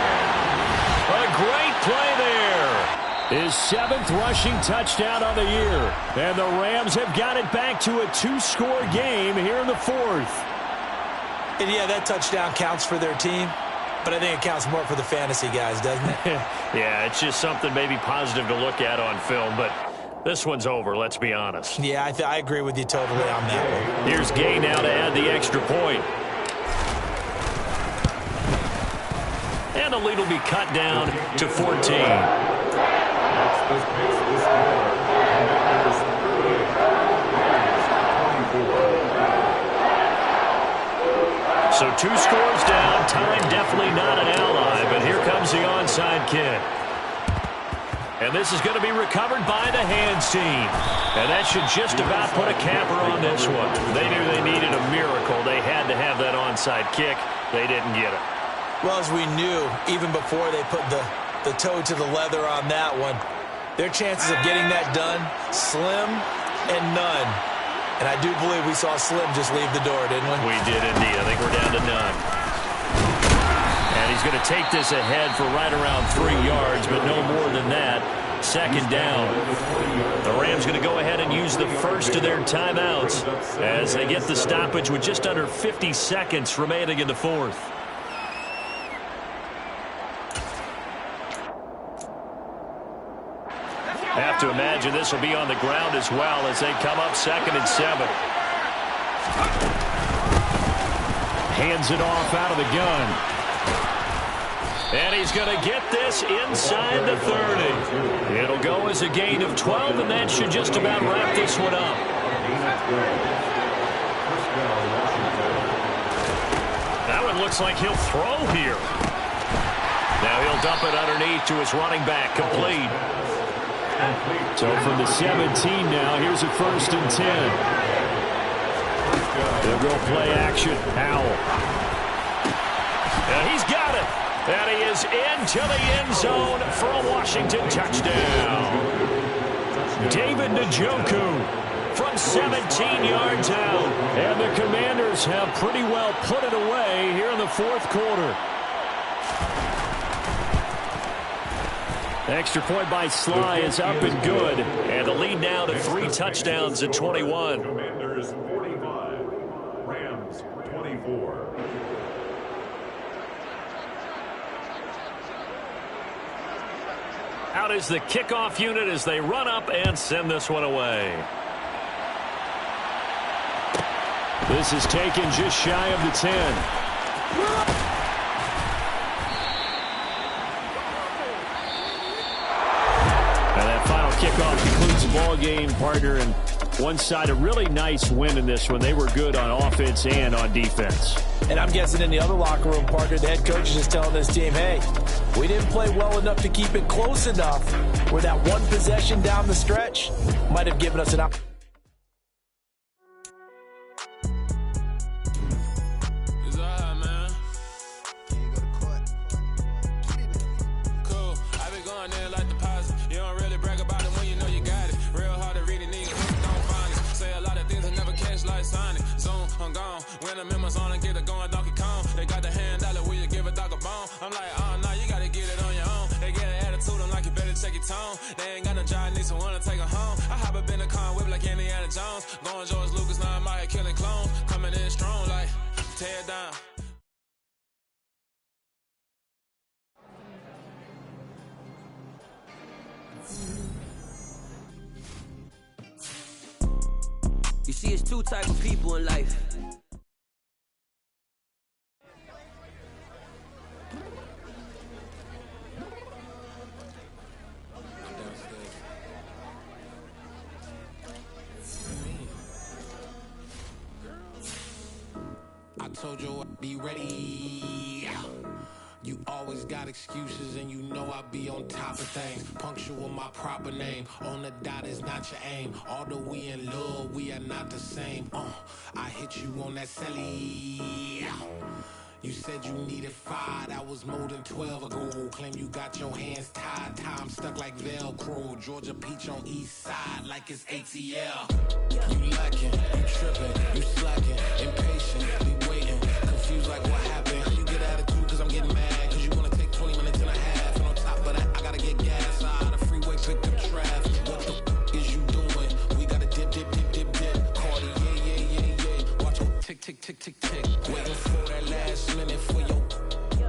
A great play there. His 7th rushing touchdown on the year. And the Rams have got it back to a 2-score game here in the 4th.
And yeah, that touchdown counts for their team, but I think it counts more for the fantasy guys, doesn't it?
Yeah, it's just something maybe positive to look at on film, but this one's over, let's be honest.
Yeah, I agree with you totally on that one.
Here's Gay now to add the extra point. And the lead will be cut down to 14. So 2 scores down, time definitely not an ally, but here comes the onside kick. And this is going to be recovered by the hands team. And that should just about put a capper on this one. They knew they needed a miracle. They had to have that onside kick. They didn't get it.
Well, as we knew, even before they put the toe to the leather on that one, their chances of getting that done, slim and none. And I do believe we saw Slim just leave the door, didn't we?
We did indeed. I think we're down to none. And he's going to take this ahead for right around 3 yards, but no more than that. 2nd down. The Rams going to go ahead and use the first of their timeouts as they get the stoppage with just under 50 seconds remaining in the 4th. Have to imagine this will be on the ground as well as they come up 2nd and 7. Hands it off out of the gun. And he's going to get this inside the 30. It'll go as a gain of 12, and that should just about wrap this one up. That one looks like he'll throw here. Now he'll dump it underneath to his running back, complete. So from the 17 now, here's a 1st and 10. They'll go play action. Howell. And he's got it. And he is into the end zone for a Washington touchdown. David Njoku from 17 yards out. And the Commanders have pretty well put it away here in the 4th quarter. Extra point by Sly is up and good. And the lead now to 3 touchdowns at 21.
Commanders 45, Rams 24.
Out is the kickoff unit as they run up and send this one away. This is taken just shy of the 10. Kickoff concludes the ball game, partner, and one side a really nice win in this one. They were good on offense and on defense.
And I'm guessing in the other locker room, partner, the head coach is just telling this team, hey, we didn't play well enough to keep it close enough where that one possession down the stretch might have given us an opportunity.
They ain't got no job, need someone to take her home. I hop up in the car, whip like Indiana Jones. Going George Lucas, now I'm out here killing clones. Coming in strong like, tear it down.
You see, it's 2 types of people in life.
I told you I'd be ready.
You always got excuses and you know I be on top of things. Punctual my proper name. On the dot is not your aim. Although we in love, we are not the same. I hit you on that celly. You said you needed 5, that was more than 12 ago. Claim you got your hands tied, time stuck like Velcro. Georgia Peach on east side like it's ATL. You lacking, you tripping, you slacking, impatient, be waiting, confused like what happened. How you get attitude cause I'm getting mad, cause you wanna take 20 minutes and a half. And on top of that, I gotta get gas out of the freeway, pick up traffic. What the f is you doing? We gotta dip, dip, dip, dip, dip. Cardi, yeah. Watch your tick, tick, tick, tick, tick. Waiting for that last minute for your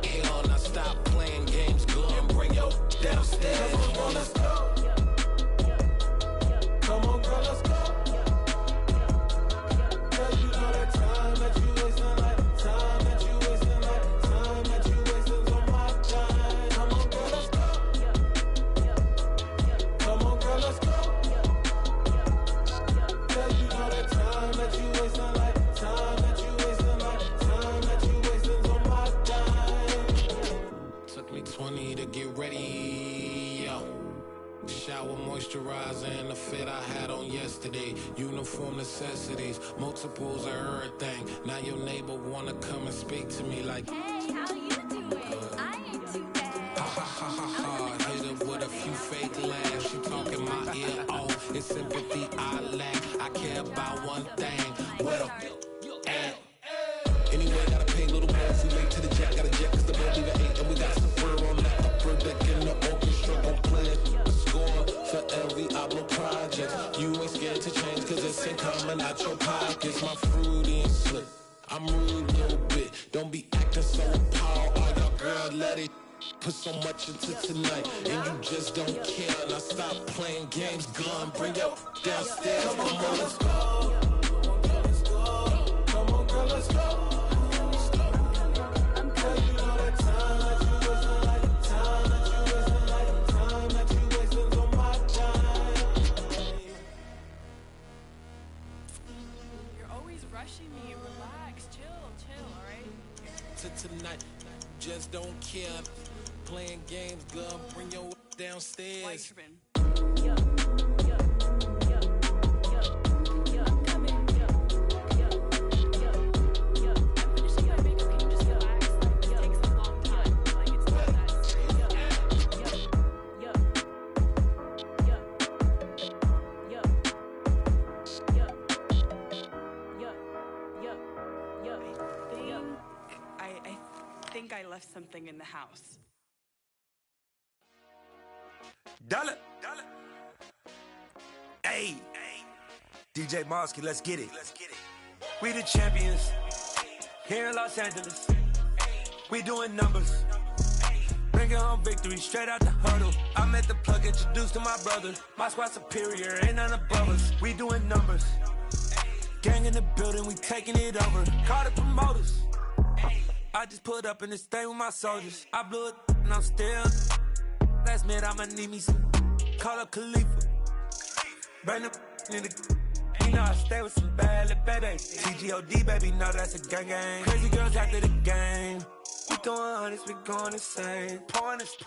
hell. Now stop playing games, go and bring your downstairs. Come on, girl, let's go. Come on, girl, let's go. Cause you know that time that you wasting, like time that you wasting, like time that you wasting on my time. Come on, girl, let's go. Come on, girl, let's go. Cause you know that time that you wasting, like time that you wasting, like time that you wasting on my time. Took me 20 to get ready, yo. Shower, moisturizer, and the fit I had on yesterday. Uniform necessities, multiples of everything. Now your neighbor wanna come and speak to me like,
hey, how you doing? I ain't too bad.
Ha ha ha ha ha. Hit her with a few fake laughs. She talking my ear off. It's sympathy I lack. I care about one thing. Where the at? Anyway, gotta pay a little more if we late to the jack. Got a jet cause the boat leave at 8. And we got some fur on that upper deck in the orchestra. Gon' play a score for every Ablo project. You ain't scared to change cause it's ain't coming out your pockets. My fruity and slip. I'm rude a little bit. Don't be acting so appalled. Oh, your girl, let it put so much into tonight. And you just don't care. Now stop playing games. Gun, bring your downstairs. Come on, let's go. Come on, girl, let's go.
Rushing me, relax, chill, alright?
To tonight, just don't care. Playing games, girl, bring your downstairs.
I left something in the house.
Dollar. Hey. DJ Mosky, let's get it. We the champions here in Los Angeles. We doing numbers. Bringing home victory straight out the huddle. I met the plug, introduced to my brother. My squad superior, ain't none above us. We doing numbers. Gang in the building, we taking it over. Call the promoters. I just put up in this thing with my soldiers. I blew it and I'm still. Last minute I'ma need me some. Call up Khalifa. Bring the in the. You know I stay with some bad little baby. TGOD baby, know that's a gang gang. Crazy girls after the game. We throwing hundreds, we going insane. Pouring this.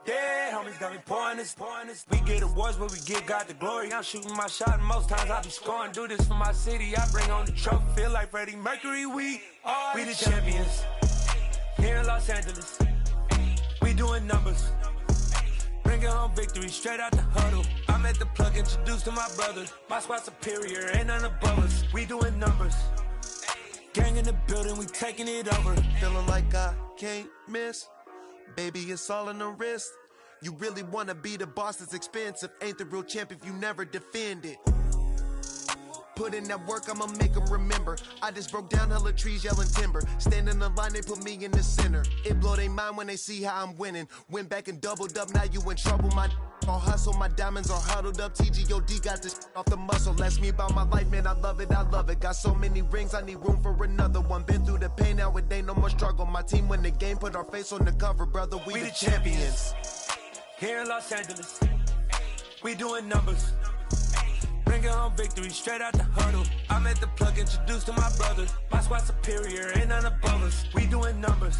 Yeah, homies got me pouring this. We get awards, but we give God the glory. I'm shooting my shot, and most times I be scoring. Do this for my city, I bring on the trophy. Feel like Freddie Mercury, we the champions here in Los Angeles. We doing numbers. Bringing home victory straight out the huddle. I met the plug, introduced to my brother. My squad superior, ain't none above us. We doing numbers. Gang in the building, we taking it over.
Feeling like I can't miss. Baby, it's all in the wrist. You really wanna be the boss, it's expensive. Ain't the real champ if you never defend it. Put in that work, I'ma make them remember. I just broke down hella trees, yelling timber. Stand in the line, they put me in the center. It blow their mind when they see how I'm winning. Went back and doubled up, now you in trouble. My all hustle, my diamonds are huddled up. TGOD got this off the muscle. Ask me about my life, man, I love it. Got so many rings, I need room for another one. Been through the pain, now it ain't no more struggle. My team win the game, put our face on the cover, brother. We the champions.
Here in Los Angeles, we doing numbers. Bringing Bringing home victory straight out the huddle. I'm at the plug, introduced to my brothers. My squad superior, ain't none above us. We doing numbers.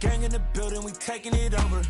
Gang in the building, we taking it over.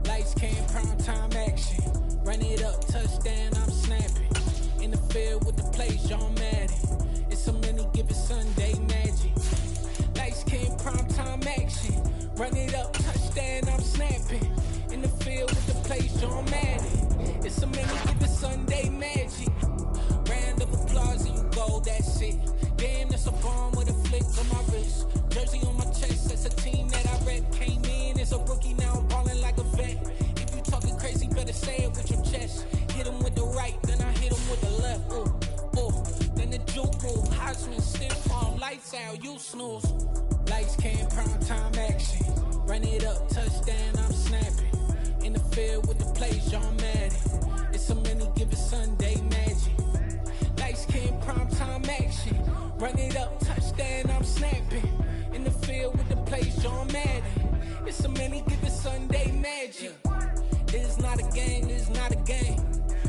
Lights, cam, prime time action. Run it up, touchdown, I'm snapping. In the field with the plays, John Madden. It's a many given Sunday magic. Lights, cam, prime time action. Run it up, touchdown, I'm snapping. In the field with the plays, John Madden. It's a many given Sunday magic. Round of applause and you go, that's it. Damn, that's a bomb with a flick on my wrist. Jersey on my chest, that's a team that I rep. Came in as a rookie, now I'm ballin' like a vet. If you talking crazy, better say it with your chest. Hit him with the right, then I hit him with the left. Then the juke move, Heisman, stiff farm, lights out, you snooze. Lights, cam, prime time action. Run it up, touchdown, I'm snapping. In the field with the plays, John Madden. It's a many given Sunday magic. Lights, cam, prime time action. Run it up, touchdown, I'm snapping. In the field with the plays, John Madden. It's a many given Sunday magic. It's not a game, it's not a game.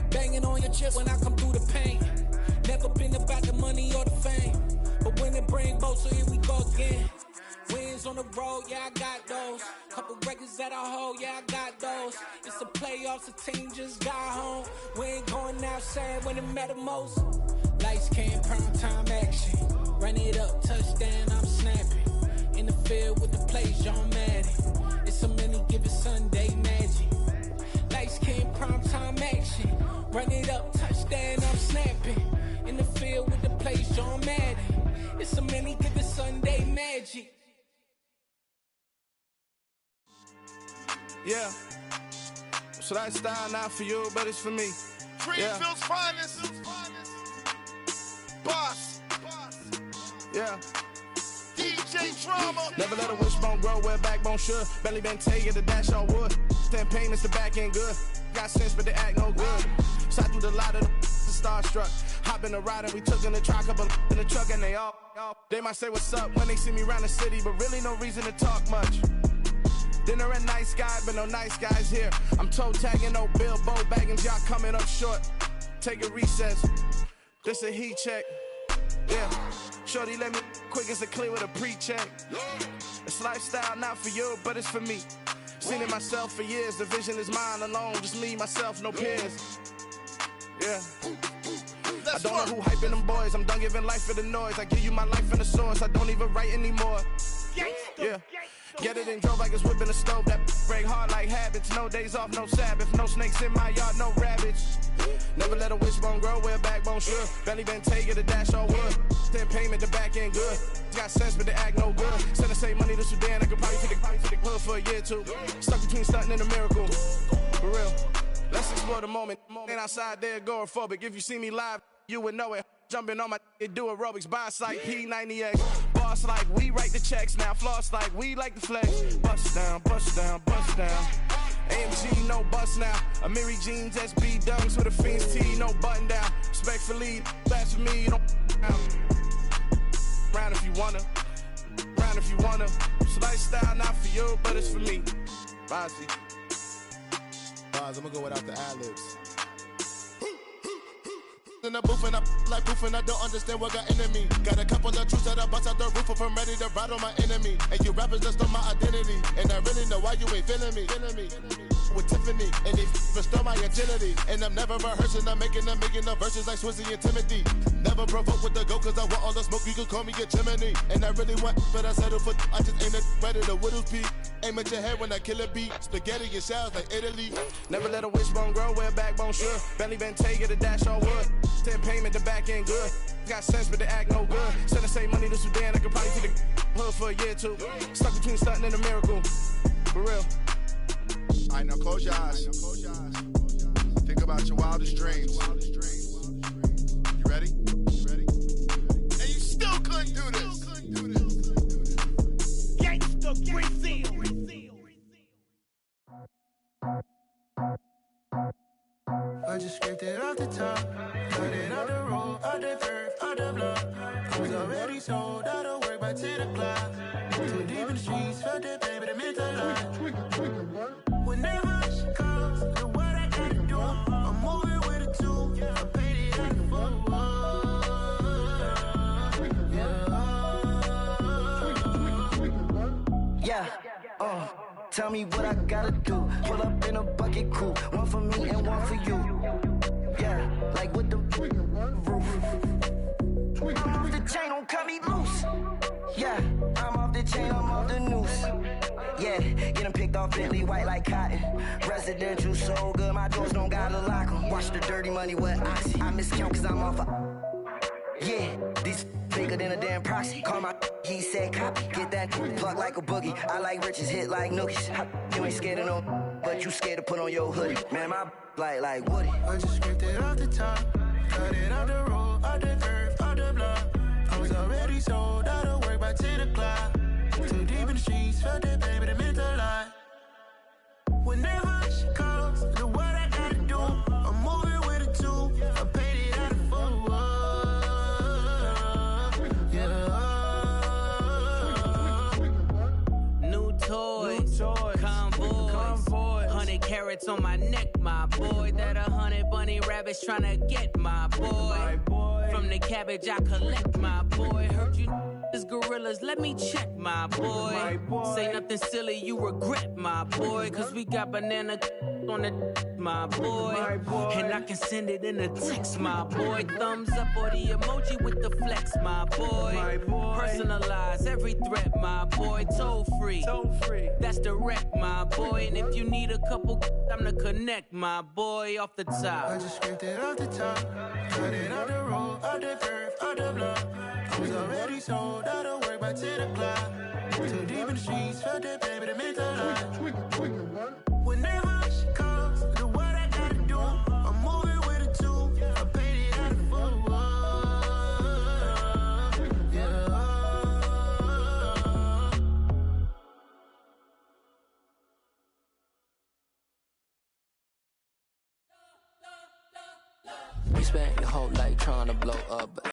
Banging on your chest when I come through the pain. Never been about the money or the fame. But when it bring both, so here we go again. Wins on the road, yeah, I got those. Couple records that I hold, yeah, I got those. It's the playoffs, the team just got home. We ain't going outside when it matter most. Lights, cam, prime time action. Run it up, touchdown, I'm snapping. In the field with the plays, John Madden. It's a many given Sunday magic. Lights, cam, prime time action. Run it up, touchdown, I'm snapping. In the field with the plays, John Madden. It's a many given Sunday magic.
Yeah. So that style not for you, but it's for me.
Greenfield's finest. Boss.
Yeah.
DJ Drama.
Never let a wishbone grow where backbone should. Belly been taking the dash on wood. 10 payments, the back end good. Got sense, but they act no good. Shot through the lot of the starstruck. Hop in the ride and we took in the truck, couple in the truck, and they might say what's up when they see me around the city, but really no reason to talk much. Dinner at Nice Guy, but no nice guys here. I'm toe tagging, no Bilbo Baggins, y'all coming up short. Take a recess. This a heat check. Yeah. Shorty let me quick as a clear with a pre-check. It's lifestyle not for you, but it's for me. Seen it myself for years. The vision is mine alone. Just me, myself, no peers. Yeah. I don't know who hyping them boys. I'm done giving life for the noise. I give you my life in the source. I don't even write anymore. Yeah. Get it and drove like it's whipping the stove. That break hard like habits. No days off, no Sabbath. No snakes in my yard, no rabbits. Never let a wishbone grow where backbone should. Belly been taking the dash all wood. 10 payment, the back end good. Got sense, but they act no good. Send the same money to Sudan. I could probably take the hood for a year or two. Stuck between stunting and a miracle. For real. Let's explore the moment. Ain't outside there agoraphobic. If you see me live, you would know it. Jumping on my do aerobics. Boss like P90X. Boss like we write the checks now. Floss like we like the flex. Bust down, bust down, bust down. AMG, no bust now. Amiri jeans, SB dunks with a Fiends T, no button down. Respectfully, that's for me, you don't down. Round if you wanna. Round if you wanna. It's lifestyle not for you, but it's for me. Bossy.
Boz, I'm gonna go without the ad-libs. In the booth and I like proof and I don't understand what got into me. Got a couple of truths that I bust out the roof if I'm ready to ride on my enemy. And you rappers just on my identity. And I really know why you ain't feeling me. With Tiffany, and they restore my agility. And I'm never rehearsing, I'm making them verses like Swizzy and Timothy. Never provoke with the go, cause I want all the smoke, you can call me a chimney. And I really want, but I settle for, I just ain't ready to Whittles peak. Aim at your head when I kill a beat. Spaghetti and shells like Italy.
Never let a wishbone grow where backbone should. Belly been taking the dash all wood. 10 payment, the back end good. Got sense, but they act no good. Send the same money to Sudan, I could probably see the hood for a year or two. Stuck between stunting and a miracle. For real.
All right, now close your eyes. Think about your wildest dreams. You ready? And you still couldn't do this. Gangsta Brazil.
I just scraped it off the top, cut it on the road, on the curve, on the block. I was already sold out of work by 10 o'clock. Too deep in the streets, felt that baby, that meant a lot. Whenever she calls, the what I gotta do, I'm moving with a two. I paid it out the tell me what I gotta do. Pull up in a bucket crew, one for me and one for you. Yeah, like with the roof. I'm off the chain, don't cut me loose. Yeah, I'm off the chain, I'm off the noose. Yeah, get them picked off Bentley, white like cotton. Residential so good, my doors don't gotta lock them. Watch the dirty money with oxy. I miscount cause I'm off yeah, these bigger than a damn proxy. Call my he said copy. Get that plug like a boogie. I like riches, hit like nookies. You ain't scared of no, but you scared to put on your hoodie. Man, my like Woody. I just scraped it off the top, cut it on the road, on the curve, on the block. I was already sold out of work by 10 o'clock. Too deep in the streets, felt that baby, that meant a lot. Whenever she calls, the what I gotta do, I'm moving with a two. I paid it out of full.
Toys, convoys, 100 carats on my neck, my boy. That 100 bunny rabbits tryna get my boy. From the cabbage I collect, my boy. Heard you is gorillas, let me check, my boy. Say nothing silly, you regret, my boy. Cause we got banana on the my boy. And I can send it in a text, my boy. Thumbs up or the emoji with the flex, my boy. Personalize every threat, my boy. Toll free. That's direct, my boy. And if you need a couple, I'm the connect, my boy. Off the top.
I just scraped it off the top, cut it on the road, on the curve, on the block. I was already sold out of work by 10 o'clock. Too deep in the streets, felt that baby, that meant a lot. Whenever she calls, the what I gotta do, I'm moving with a two. I paid it out of full.
We spent your whole life trying to blow up.